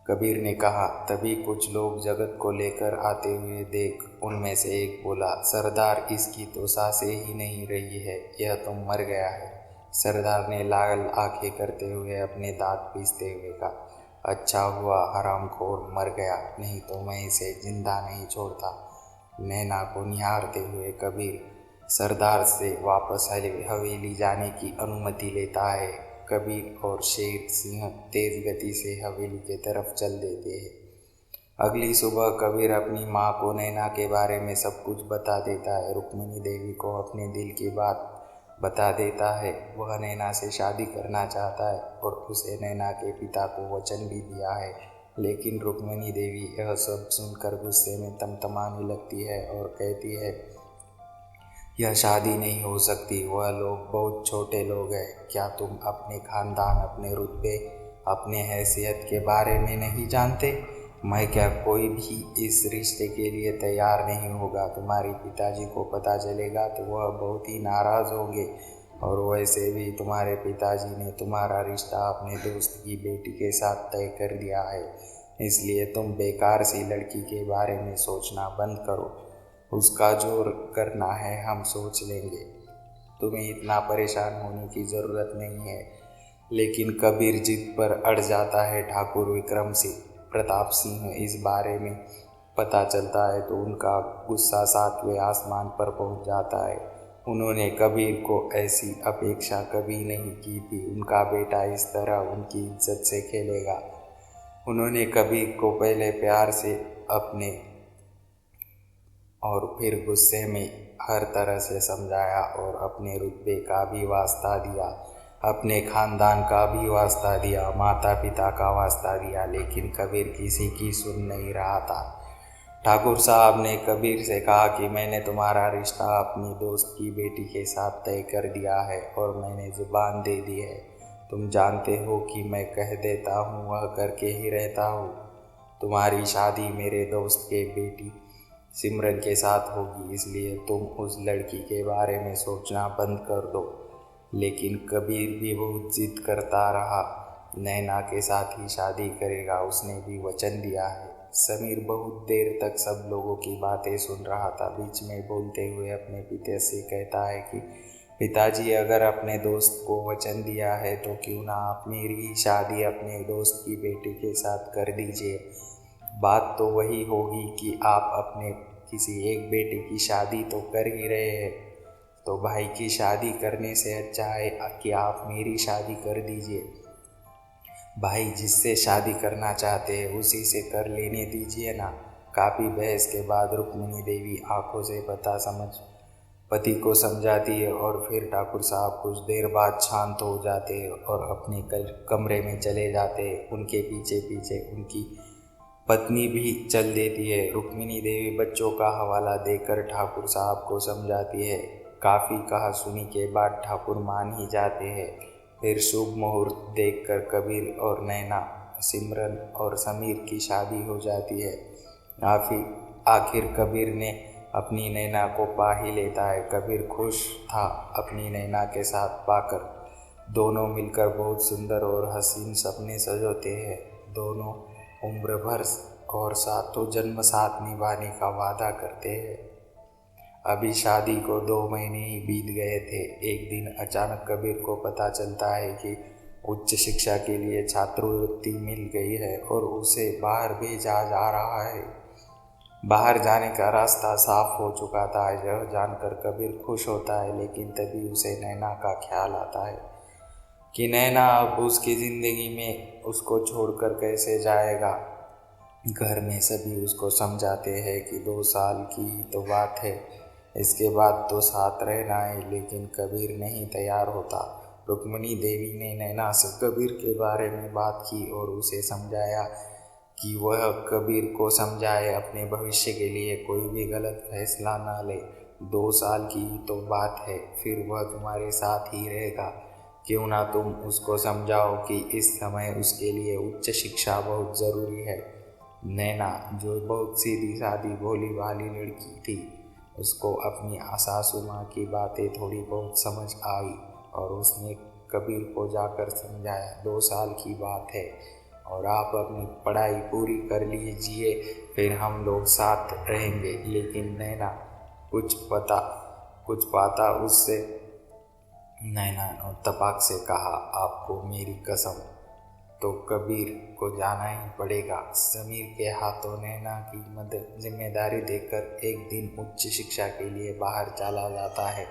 B: कबीर ने कहा। तभी कुछ लोग जगत को लेकर आते हुए देख उनमें से एक बोला, सरदार, इसकी तो सांसें ही नहीं रही है, यह तो मर गया है। सरदार ने लाल आंखें करते हुए अपने दांत पीसते हुए कहा, अच्छा हुआ हरामखोर मर गया, नहीं तो मैं इसे जिंदा नहीं छोड़ता। नैना को निहारते हुए कबीर सरदार से वापस हवेली जाने की अनुमति लेता है। कबीर और शेर सिंह तेज गति से हवेली के तरफ चल देते हैं। अगली सुबह कबीर अपनी माँ को नैना के बारे में सब कुछ बता देता है। रुक्मिणी देवी को अपने दिल की बात बता देता है। वह नैना से शादी करना चाहता है और उसे नैना के पिता को वचन भी दिया है। लेकिन रुक्मिणी देवी यह सब सुनकर गुस्से में तमतमाने लगती है और कहती है, यह शादी नहीं हो सकती। वह लोग बहुत छोटे लोग हैं। क्या तुम अपने खानदान, अपने रुतबे, अपने हैसियत के बारे में नहीं जानते? मैं क्या कोई भी इस रिश्ते के लिए तैयार नहीं होगा। तुम्हारे पिताजी को पता चलेगा तो वह बहुत ही नाराज़ होंगे। और वैसे भी तुम्हारे पिताजी ने तुम्हारा रिश्ता अपने दोस्त की बेटी के साथ तय कर दिया है, इसलिए तुम बेकार सी लड़की के बारे में सोचना बंद करो। उसका जो करना है हम सोच लेंगे, तुम्हें इतना परेशान होने की ज़रूरत नहीं है। लेकिन कबीर जिद पर अड़ जाता है। ठाकुर विक्रम प्रताप सिंह इस बारे में पता चलता है तो उनका गुस्सा 7वें आसमान पर पहुंच जाता है। उन्होंने कबीर को ऐसी अपेक्षा कभी नहीं की थी, उनका बेटा इस तरह उनकी इज्जत से खेलेगा। उन्होंने कबीर को पहले प्यार से अपने और फिर गुस्से में हर तरह से समझाया और अपने रुतबे का भी वास्ता दिया, अपने खानदान का भी वास्ता दिया, माता पिता का वास्ता दिया, लेकिन कबीर किसी की सुन नहीं रहा था। ठाकुर साहब ने कबीर से कहा कि मैंने तुम्हारा रिश्ता अपनी दोस्त की बेटी के साथ तय कर दिया है और मैंने ज़ुबान दे दी है। तुम जानते हो कि मैं कह देता हूँ वह करके ही रहता हूँ। तुम्हारी शादी मेरे दोस्त के बेटी सिमरन के साथ होगी, इसलिए तुम उस लड़की के बारे में सोचना बंद कर दो। लेकिन कबीर भी बहुत जिद करता रहा, नैना के साथ ही शादी करेगा, उसने भी वचन दिया है। समीर बहुत देर तक सब लोगों की बातें सुन रहा था। बीच में बोलते हुए अपने पिता से कहता है कि पिताजी, अगर अपने दोस्त को वचन दिया है तो क्यों ना आप मेरी ही शादी अपने दोस्त की बेटी के साथ कर दीजिए। बात तो वही होगी कि आप अपने किसी एक बेटे की शादी तो कर ही रहे हैं, तो भाई की शादी करने से अच्छा है कि आप मेरी शादी कर दीजिए। भाई जिससे शादी करना चाहते हैं उसी से कर लेने दीजिए ना। काफ़ी बहस के बाद रुक्मिणी देवी आंखों से पता समझ पति को समझाती है और फिर ठाकुर साहब कुछ देर बाद शांत हो जाते हैं और अपने कमरे में चले जाते हैं। उनके पीछे पीछे उनकी पत्नी भी चल देती है। रुक्मिणी देवी बच्चों का हवाला देकर ठाकुर साहब को समझाती है। काफ़ी कहा सुनी के बाद ठाकुर मान ही जाते हैं। फिर शुभ मुहूर्त देखकर कबीर और नैना, सिमरन और समीर की शादी हो जाती है। आखिर कबीर ने अपनी नैना को पा ही लेता है। कबीर खुश था अपनी नैना के साथ पाकर। दोनों मिलकर बहुत सुंदर और हसीन सपने सजोते हैं। दोनों उम्र भर और सातों जन्म साथ निभाने का वादा करते हैं। अभी शादी को 2 महीने ही बीत गए थे। एक दिन अचानक कबीर को पता चलता है कि उच्च शिक्षा के लिए छात्रवृत्ति मिल गई है और उसे बाहर भेजा जा रहा है। बाहर जाने का रास्ता साफ हो चुका था। यह जानकर कबीर खुश होता है, लेकिन तभी उसे नैना का ख्याल आता है कि नैना अब उसकी ज़िंदगी में उसको छोड़कर कैसे जाएगा। घर में सभी उसको समझाते हैं कि 2 साल की तो बात है, इसके बाद तो साथ रहना है, लेकिन कबीर नहीं तैयार होता। रुक्मिणी देवी ने नैना से कबीर के बारे में बात की और उसे समझाया कि वह कबीर को समझाए अपने भविष्य के लिए कोई भी गलत फैसला ना ले। 2 साल की तो बात है, फिर वह तुम्हारे साथ ही रहेगा। क्यों ना तुम उसको समझाओ कि इस समय उसके लिए उच्च शिक्षा बहुत ज़रूरी है। नैना, जो बहुत सीधी सादी भोली भाली लड़की थी, उसको अपनी सासू माँ की बातें थोड़ी बहुत समझ आई और उसने कबीर को जाकर समझाया, 2 साल की बात है और आप अपनी पढ़ाई पूरी कर लीजिए, फिर हम लोग साथ रहेंगे। लेकिन नैना कुछ पाता उससे नैना ने तपाक से कहा, आपको मेरी कसम, तो कबीर को जाना ही पड़ेगा। समीर के हाथों नैना की मदद जिम्मेदारी देकर एक दिन उच्च शिक्षा के लिए बाहर चला जाता है।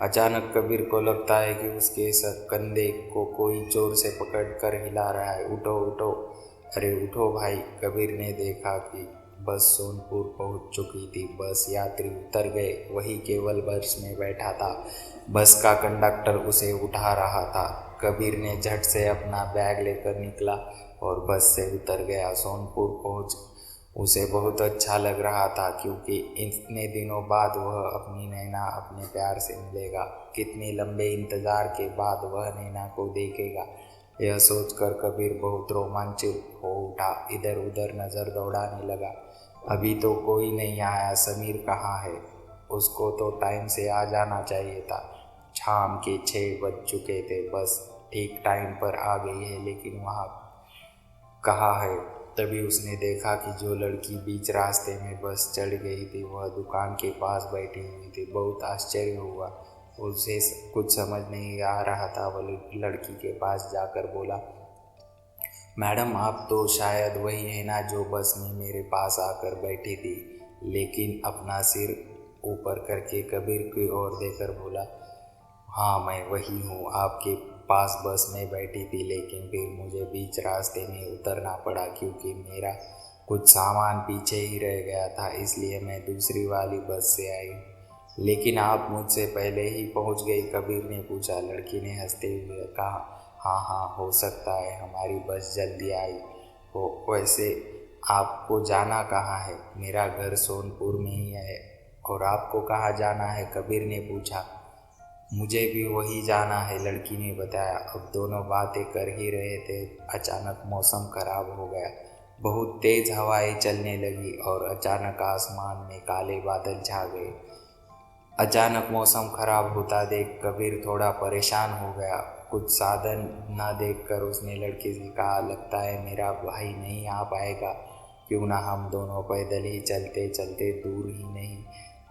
B: अचानक कबीर को लगता है कि उसके कंधे को कोई जोर से पकड़ कर हिला रहा है। उठो उठो, अरे उठो भाई। कबीर ने देखा कि बस सोनपुर पहुंच चुकी थी। बस यात्री उतर गए, वही केवल बस में बैठा था। बस का कंडक्टर उसे उठा रहा था। कबीर ने झट से अपना बैग लेकर निकला और बस से उतर गया। सोनपुर पहुंच उसे बहुत अच्छा लग रहा था, क्योंकि इतने दिनों बाद वह अपनी नैना अपने प्यार से मिलेगा। कितने लंबे इंतज़ार के बाद वह नैना को देखेगा, यह सोचकर कबीर बहुत रोमांचित हो उठा। इधर उधर नज़र दौड़ाने लगा। अभी तो कोई नहीं आया। समीर कहाँ है? उसको तो टाइम से आ जाना चाहिए था। शाम के 6 बज चुके थे। बस ठीक टाइम पर आ गई है, लेकिन वहाँ कहाँ है? तभी उसने देखा कि जो लड़की बीच रास्ते में बस चढ़ गई थी वह दुकान के पास बैठी हुई थी। बहुत आश्चर्य हुआ। उसे कुछ समझ नहीं आ रहा था। वह लड़की के पास जाकर बोला, मैडम, आप तो शायद वही है ना जो बस में मेरे पास आकर बैठी थी। लेकिन अपना सिर ऊपर करके कबीर की ओर देकर बोला, हाँ मैं वही हूँ, आपके पास बस में बैठी थी, लेकिन फिर मुझे बीच रास्ते में उतरना पड़ा क्योंकि मेरा कुछ सामान पीछे ही रह गया था, इसलिए मैं दूसरी वाली बस से आई। लेकिन आप मुझसे पहले ही पहुंच गई? कबीर ने पूछा। लड़की ने हंसते हुए कहा, हाँ हो सकता है, हमारी बस जल्दी आई हो। वैसे आपको जाना कहाँ है? मेरा घर सोनपुर में ही है। और आपको कहाँ जाना है? कबीर ने पूछा। मुझे भी वही जाना है, लड़की ने बताया। अब दोनों बातें कर ही रहे थे, अचानक मौसम खराब हो गया। बहुत तेज़ हवाएं चलने लगी और अचानक आसमान में काले बादल छा गए। अचानक मौसम खराब होता देख कबीर थोड़ा परेशान हो गया। कुछ साधन न देखकर उसने लड़के से कहा, लगता है मेरा भाई नहीं आ पाएगा, क्यों ना हम दोनों पैदल ही चलते चलते, दूर ही नहीं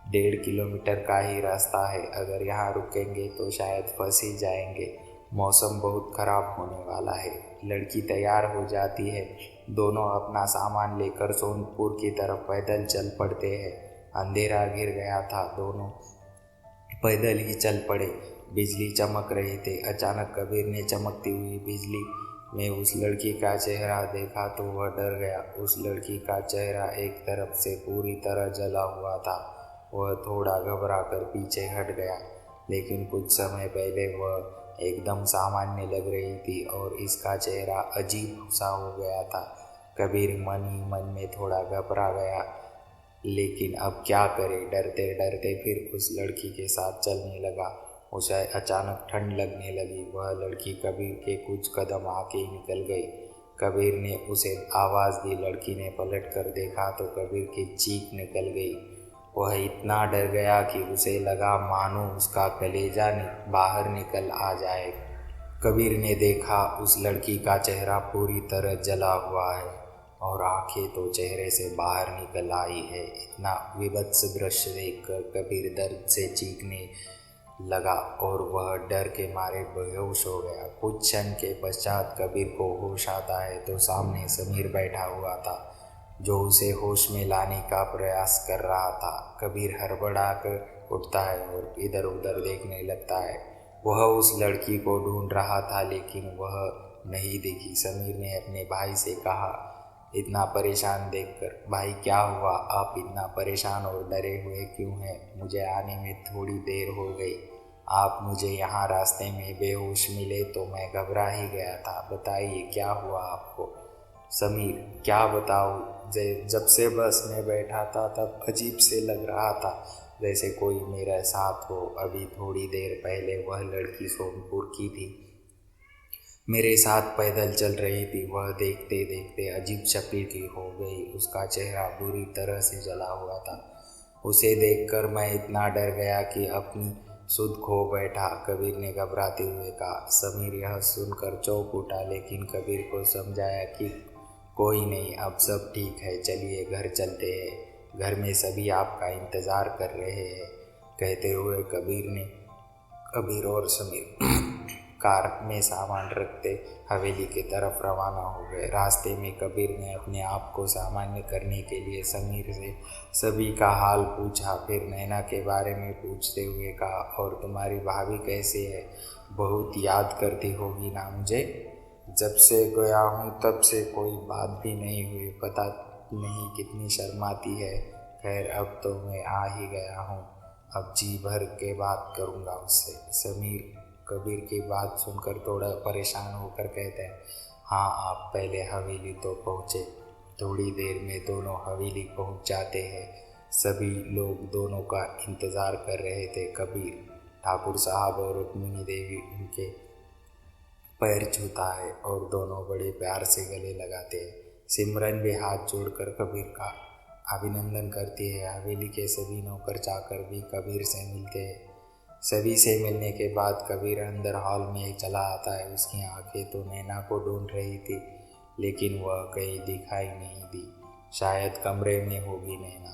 B: 1.5 किलोमीटर का ही रास्ता है, अगर यहाँ रुकेंगे तो शायद फंस ही जाएंगे, मौसम बहुत ख़राब होने वाला है। लड़की तैयार हो जाती है। दोनों अपना सामान लेकर सोनपुर की तरफ पैदल चल पड़ते हैं। अंधेरा घिर गया था। दोनों पैदल ही चल पड़े। बिजली चमक रही थी। अचानक कबीर ने चमकती हुई बिजली में उस लड़की का चेहरा देखा तो वह डर गया। उस लड़की का चेहरा एक तरफ से पूरी तरह जला हुआ था। वह थोड़ा घबरा कर पीछे हट गया, लेकिन कुछ समय पहले वह एकदम सामान्य लग रही थी और इसका चेहरा अजीब सा हो गया था। कबीर मन ही मन में थोड़ा घबरा गया, लेकिन अब क्या करे। डरते डरते फिर उस लड़की के साथ चलने लगा। उसे अचानक ठंड लगने लगी। वह लड़की कबीर के कुछ कदम आगे निकल गई। कबीर ने उसे आवाज़ दी। लड़की ने पलट कर देखा तो कबीर की चीख निकल गई। वह इतना डर गया कि उसे लगा मानो उसका कलेजा बाहर निकल आ जाए। कबीर ने देखा उस लड़की का चेहरा पूरी तरह जला हुआ है और आंखें तो चेहरे से बाहर निकल आई है। इतना विभत्स दृश्य देखकर कबीर दर्द से चीखने लगा और वह डर के मारे बेहोश हो गया। कुछ क्षण के पश्चात कबीर को होश आता है तो सामने समीर बैठा हुआ था, जो उसे होश में लाने का प्रयास कर रहा था। कबीर हड़बड़ा कर उठता है और इधर उधर देखने लगता है। वह उस लड़की को ढूंढ रहा था, लेकिन वह नहीं दिखी। समीर ने अपने भाई से कहा, इतना परेशान देखकर, भाई क्या हुआ? आप इतना परेशान और डरे हुए क्यों हैं? मुझे आने में थोड़ी देर हो गई। आप मुझे यहाँ रास्ते में बेहोश मिले तो मैं घबरा ही गया था। बताइए क्या हुआ आपको? समीर, क्या बताऊँ? जब से बस में बैठा था तब अजीब से लग रहा था, जैसे कोई मेरे साथ हो। अभी थोड़ी देर पहले वह लड़की सोनपुर की थी, मेरे साथ पैदल चल रही थी। वह देखते देखते अजीब शक्ल की हो गई। उसका चेहरा बुरी तरह से जला हुआ था। उसे देखकर मैं इतना डर गया कि अपनी सुध खो बैठा। कबीर ने घबराते हुए कहा। समीर यह सुनकर चौंक उठा, लेकिन कबीर को समझाया कि कोई नहीं, अब सब ठीक है, चलिए घर चलते हैं, घर में सभी आपका इंतज़ार कर रहे हैं। कहते हुए कबीर और समीर कार में सामान रखते हवेली की तरफ रवाना हो गए। रास्ते में कबीर ने अपने आप को सामान्य करने के लिए समीर से सभी का हाल पूछा। फिर नैना के बारे में पूछते हुए कहा, और तुम्हारी भाभी कैसी है? बहुत याद करती होगी ना मुझे? जब से गया हूँ तब से कोई बात भी नहीं हुई, पता नहीं कितनी शर्माती है। खैर अब तो मैं आ ही गया हूँ, अब जी भर के बात करूँगा उससे। समीर कबीर की बात सुनकर थोड़ा परेशान होकर कहते हैं, हाँ आप पहले हवेली तो पहुँचे। थोड़ी देर में दोनों हवेली पहुँच जाते हैं। सभी लोग दोनों का इंतज़ार कर रहे थे। कबीर ठाकुर साहब और रुक्मिणी देवी उनके पैर छूता है और दोनों बड़े प्यार से गले लगाते हैं। सिमरन भी हाथ जोड़कर कबीर का अभिनंदन करती है। हवेली के सभी नौकर चाकर भी कबीर से मिलते हैं। सभी से मिलने के बाद कबीर अंदर हॉल में चला आता है। उसकी आंखें तो नैना को ढूंढ रही थी, लेकिन वह कहीं दिखाई नहीं दी। शायद कमरे में होगी नैना।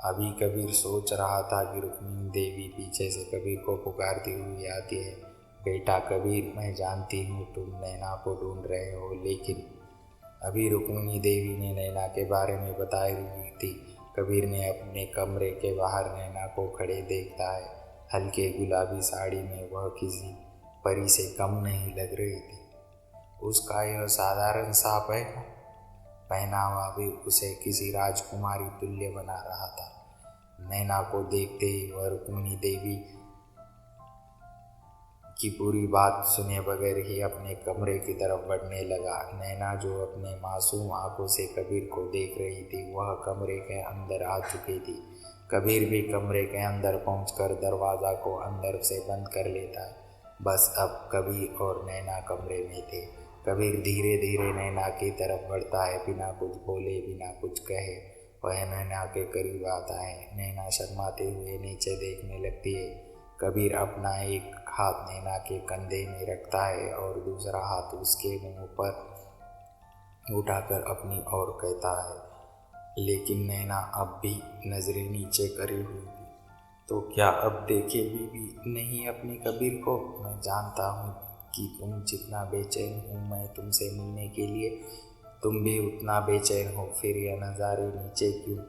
B: अभी कबीर सोच रहा था कि रुक्मिणी देवी पीछे से कबीर को पुकारती हुई आती है, बेटा कबीर, मैं जानती हूँ तुम नैना को ढूंढ रहे हो, लेकिन अभी रुक्मिणी देवी ने नैना के बारे में बताई हुई थी। कबीर ने अपने कमरे के बाहर नैना को खड़े देखता है। हल्के गुलाबी साड़ी में वह किसी परी से कम नहीं लग रही थी। उसका यह साधारण सा पहनावा भी उसे किसी राजकुमारी तुल्य बना रहा था। नैना को देखते ही वह रुक्मिणी देवी की पूरी बात सुने बगैर ही अपने कमरे की तरफ बढ़ने लगा। नैना जो अपने मासूम आंखों से कबीर को देख रही थी, वह कमरे के अंदर आ चुकी थी। कबीर भी कमरे के अंदर पहुंचकर दरवाज़ा को अंदर से बंद कर लेता। बस अब कबीर और नैना कमरे में थे। कबीर धीरे धीरे नैना की तरफ बढ़ता है। बिना कुछ बोले, बिना कुछ कहे वह नैना के करीब आता है। नैना शर्माते हुए नीचे देखने लगती है। कबीर अपना एक हाथ नैना के कंधे में रखता है और दूसरा हाथ उसके मुंह पर उठाकर अपनी ओर कहता है, लेकिन नैना अब भी नज़रें नीचे करी हुई थी। तो क्या अब देखेगी भी नहीं अपने कबीर को? मैं जानता हूँ कि तुम जितना बेचैन हो मैं तुमसे मिलने के लिए, तुम भी उतना बेचैन हो। फिर यह नज़ारे नीचे क्यों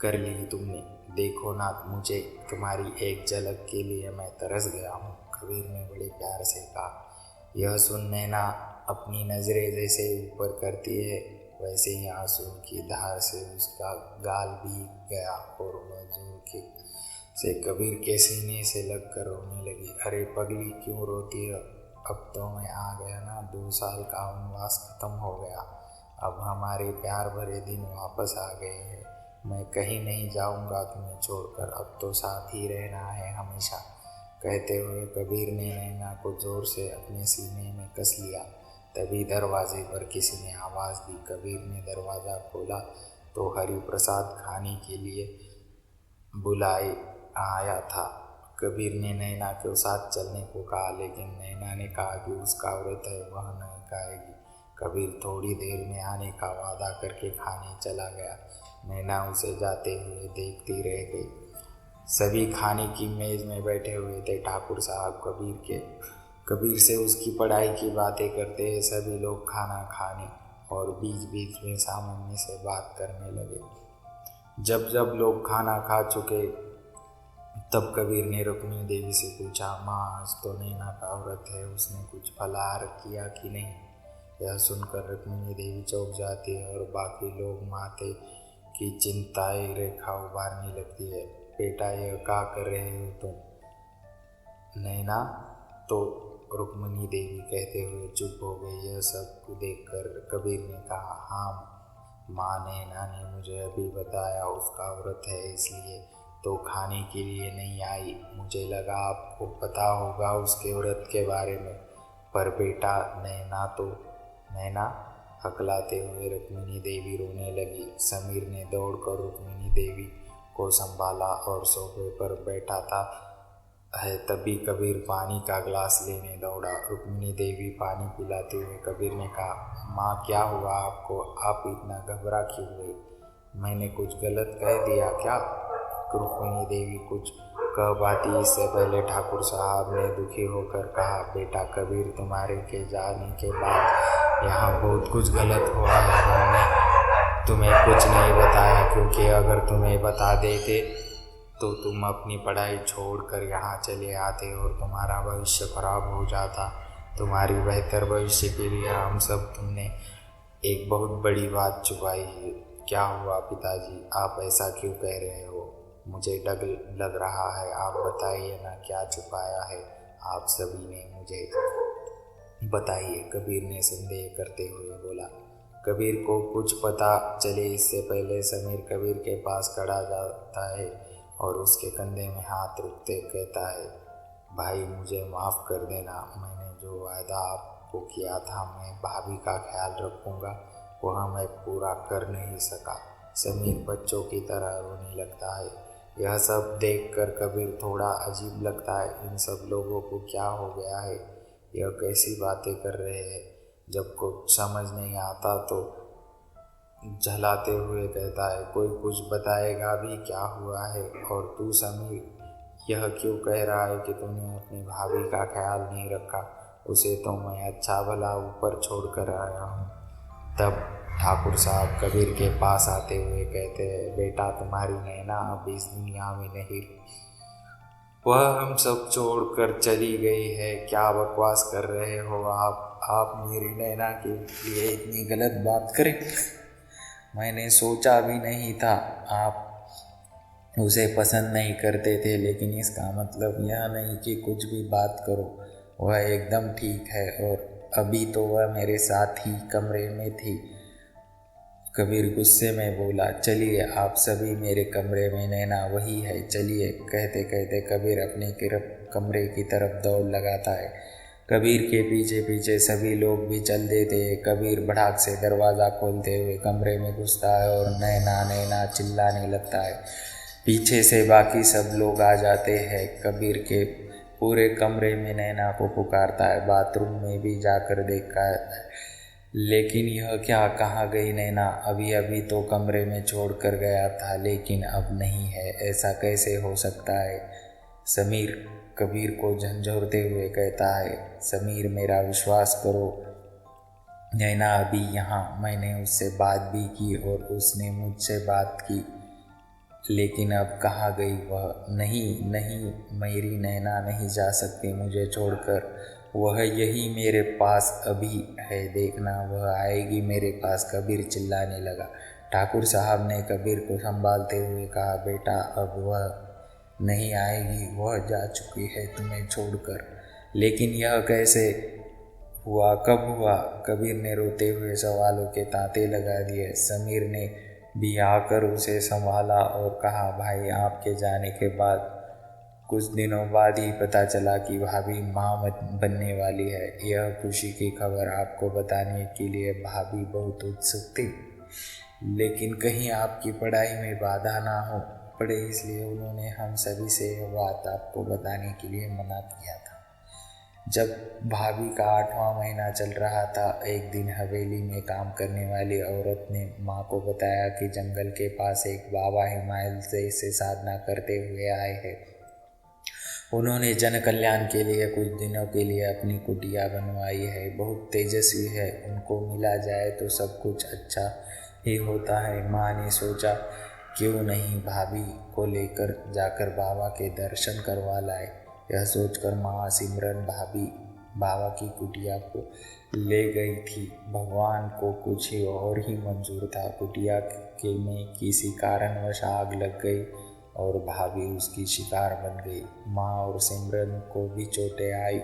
B: कर ली तुमने? देखो ना, मुझे तुम्हारी एक झलक के लिए मैं तरस गया हूँ, कबीर ने बड़े प्यार से कहा। यह सुन नैना अपनी नज़रें जैसे ऊपर करती है वैसे ही आंसुओं की धार से उसका गाल भीग गया और वह जोर से कबीर के सीने से लगकर रोने लगी। अरे पगली, क्यों रोती है? अब तो मैं आ गया ना, 2 साल का वनवास खत्म हो गया। अब हमारे प्यार भरे दिन वापस आ गए हैं। मैं कहीं नहीं जाऊंगा तुम्हें छोड़कर, अब तो साथ ही रहना है हमेशा। कहते हुए कबीर ने नैना को जोर से अपने सीने में कस लिया। तभी दरवाजे पर किसी ने आवाज़ दी। कबीर ने दरवाज़ा खोला तो हरि प्रसाद खाने के लिए बुलाए आया था। कबीर ने नैना के साथ चलने को कहा, लेकिन नैना ने कहा कि उसका व्रत है, वह नहीं खाएगी। कबीर थोड़ी देर में आने का वादा करके खाने चला गया। नैना उसे जाते हुए देखती रह गई। सभी खाने की मेज़ में बैठे हुए थे। ठाकुर साहब कबीर से उसकी पढ़ाई की बातें करते हैं। सभी लोग खाना खाने और बीच बीच में सामान्य से बात करने लगे। जब जब लोग खाना खा चुके तब कबीर ने रुक्मिणी देवी से पूछा, माँ आज तो नैना का व्रत है, उसने कुछ फलाहार किया कि नहीं? यह सुनकर रुक्मिणी देवी चौंक जाती है और बाकी लोग माथे की चिंताएं रेखा उभारने लगती है। बेटा, यह क्या कर रहे हो तुम? नैना तो रुक्मिणी देवी कहते हुए चुप हो गई। यह सब देखकर कबीर ने कहा, हाँ माँ, नैना ने मुझे अभी बताया उसका व्रत है, इसलिए तो खाने के लिए नहीं आई। मुझे लगा आपको पता होगा उसके व्रत के बारे में। पर बेटा, नैना हकलाते हुए रुक्मिणी देवी रोने लगी। समीर ने दौड़कर रुक्मिणी देवी को संभाला और सोफे पर बैठा था तभी कबीर पानी का गिलास लेने दौड़ा। रुक्मिणी देवी पानी पिलाते हुए कबीर ने कहा, माँ क्या हुआ आपको? आप इतना घबरा क्यों गई? मैंने कुछ गलत कह दिया क्या? रुक्मिणी देवी कुछ कह पाती इससे पहले ठाकुर साहब ने दुखी होकर कहा, बेटा कबीर तुम्हारे के जाने के बाद यहाँ बहुत कुछ गलत हुआ है। हमने तुम्हें कुछ नहीं बताया, क्योंकि अगर तुम्हें बता देते तो तुम अपनी पढ़ाई छोड़कर यहाँ चले आते और तुम्हारा भविष्य खराब हो जाता। तुम्हारी बेहतर भविष्य के लिए हम सब तुमने एक बहुत बड़ी बात छुपाई है। क्या हुआ पिताजी, आप ऐसा क्यों कह रहे हो? मुझे डर लग रहा है, आप बताइए ना क्या छुपाया है आप सभी ने, मुझे बताइए, कबीर ने संदेह करते हुए बोला। कबीर को कुछ पता चले इससे पहले समीर कबीर के पास खड़ा जाता है और उसके कंधे में हाथ रखते कहता है, भाई मुझे माफ़ कर देना, मैंने जो वायदा आपको किया था मैं भाभी का ख्याल रखूँगा वह मैं पूरा कर नहीं सका। समीर बच्चों की तरह रोने लगता है। यह सब देखकर कबीर थोड़ा अजीब लगता है। इन सब लोगों को क्या हो गया है? यह कैसी बातें कर रहे हैं? जब कुछ समझ नहीं आता तो झलाते हुए कहता है, कोई कुछ बताएगा भी क्या हुआ है? और तू समीर यह क्यों कह रहा है कि तूने अपनी भाभी का ख्याल नहीं रखा? उसे तो मैं अच्छा भला ऊपर छोड़ कर आया हूँ। तब ठाकुर साहब कबीर के पास आते हुए कहते हैं, बेटा तुम्हारी नैना अब इस दुनिया में नहीं, वह हम सब छोड़कर चली गई है। क्या बकवास कर रहे हो आप मेरी नैना के लिए इतनी गलत बात करें? मैंने सोचा भी नहीं था। आप उसे पसंद नहीं करते थे, लेकिन इसका मतलब यह नहीं कि कुछ भी बात करो। वह एकदम ठीक है और अभी तो वह मेरे साथ ही कमरे में थी। कबीर गुस्से में बोला, चलिए आप सभी मेरे कमरे में, नैना वही है, चलिए। कहते कहते कबीर अपने कमरे की तरफ दौड़ लगाता है। कबीर के पीछे पीछे सभी लोग भी चल देते हैं। कबीर भड़ाक से दरवाज़ा खोलते हुए कमरे में घुसता है और नैना नैना चिल्लाने लगता है। पीछे से बाकी सब लोग आ जाते हैं। कबीर के पूरे कमरे में नैना को पुकारता है। बाथरूम में भी जाकर देखा है, लेकिन यह क्या, कहाँ गई नैना? अभी अभी तो कमरे में छोड़ कर गया था, लेकिन अब नहीं है। ऐसा कैसे हो सकता है? समीर कबीर को झंझोरते हुए कहता है, समीर मेरा विश्वास करो, नैना अभी यहाँ, मैंने उससे बात भी की और उसने मुझसे बात की। लेकिन अब कहाँ गई वह? नहीं नहीं, मेरी नैना नहीं जा सकती मुझे छोड़कर। वह यही मेरे पास अभी है, देखना वह आएगी मेरे पास। कबीर चिल्लाने लगा। ठाकुर साहब ने कबीर को संभालते हुए कहा, बेटा अब वह नहीं आएगी, वह जा चुकी है तुम्हें छोड़कर। लेकिन यह कैसे हुआ, कब हुआ? कबीर ने रोते हुए सवालों के तांते लगा दिए। समीर ने भी आकर उसे संभाला और कहा, भाई आपके जाने के बाद कुछ दिनों बाद ही पता चला कि भाभी माँ बनने वाली है। यह खुशी की खबर आपको बताने के लिए भाभी बहुत उत्सुक थी, लेकिन कहीं आपकी पढ़ाई में बाधा ना हो पड़े, इसलिए उन्होंने हम सभी से यह बात आपको बताने के लिए मना किया था। जब भाभी का 8वां महीना चल रहा था, एक दिन हवेली में काम करने वाली औरत ने माँ को बताया कि जंगल के पास एक बाबा हिमालय से साधना करते हुए आए हैं। उन्होंने जन कल्याण के लिए कुछ दिनों के लिए अपनी कुटिया बनवाई है, बहुत तेजस्वी है, उनको मिला जाए तो सब कुछ अच्छा ही होता है। माँ ने सोचा, क्यों नहीं भाभी को लेकर जाकर बाबा के दर्शन करवा लाए। यह सोचकर माँ सिमरन भाभी बाबा की कुटिया को ले गई थी। भगवान को कुछ ही और ही मंजूर था। कुटिया के में किसी कारणवश आग लग गई और भाभी उसकी शिकार बन गई। माँ और सिमरन को भी चोटें आई।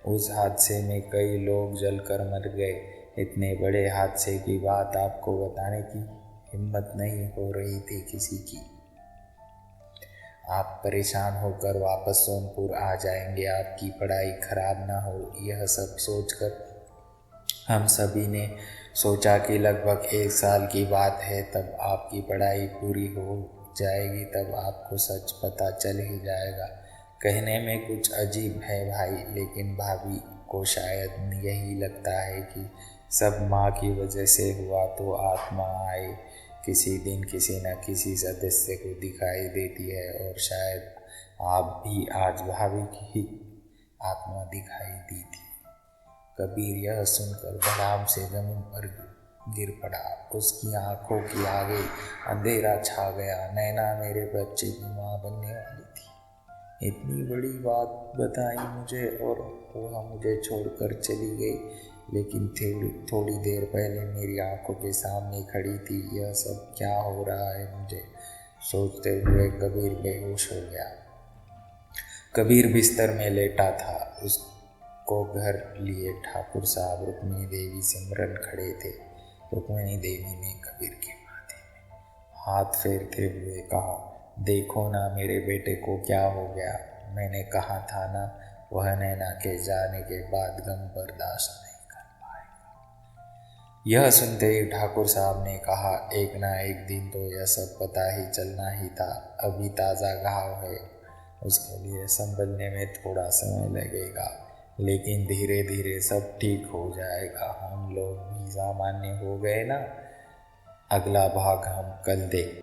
B: उस हादसे में कई लोग जलकर मर गए। इतने बड़े हादसे की बात आपको बताने की हिम्मत नहीं हो रही थी किसी की। आप परेशान होकर वापस सोनपुर आ जाएंगे, आपकी पढ़ाई खराब ना हो। यह सब सोचकर हम सभी ने सोचा कि लगभग 1 साल की बात है, तब आपकी पढ़ाई पूरी हो जाएगी, तब आपको सच पता चल ही जाएगा। कहने में कुछ अजीब है भाई, लेकिन भाभी को शायद यही लगता है कि सब माँ की वजह से हुआ, तो आत्मा आए किसी दिन किसी न किसी सदस्य को दिखाई देती है, और शायद आप भी आज भाभी की ही आत्मा दिखाई दी थी। कबीर यह सुनकर धड़ाम से जमीन पर गिर पड़ा। उसकी आंखों की आगे अंधेरा छा गया। नैना मेरे बच्चे की माँ बनने वाली थी। इतनी बड़ी बात बताई मुझे और वह मुझे छोड़कर चली गई, लेकिन थोड़ी देर पहले मेरी आंखों के सामने खड़ी थी। यह सब क्या हो रहा है मुझे सोचते हुए कबीर बेहोश हो गया। कबीर बिस्तर में लेटा था। उसको घर लिए ठाकुर साहब, रुक्मिणी देवी, सिमरन खड़े थे। रुक्मिणी देवी ने कबीर के माथे में हाथ फेरते हुए कहा, देखो ना मेरे बेटे को क्या हो गया। मैंने कहा था ना, वह नैना के जाने के बाद गम बर्दाश्त नहीं कर पाएगा। यह सुनते ही ठाकुर साहब ने कहा, एक ना एक दिन तो यह सब पता ही चलना ही था। अभी ताज़ा घाव है, उसके लिए संभलने में थोड़ा समय लगेगा, लेकिन धीरे धीरे सब ठीक हो जाएगा। हम लोग भी सामान्य हो गए ना। अगला भाग हम कल देखें।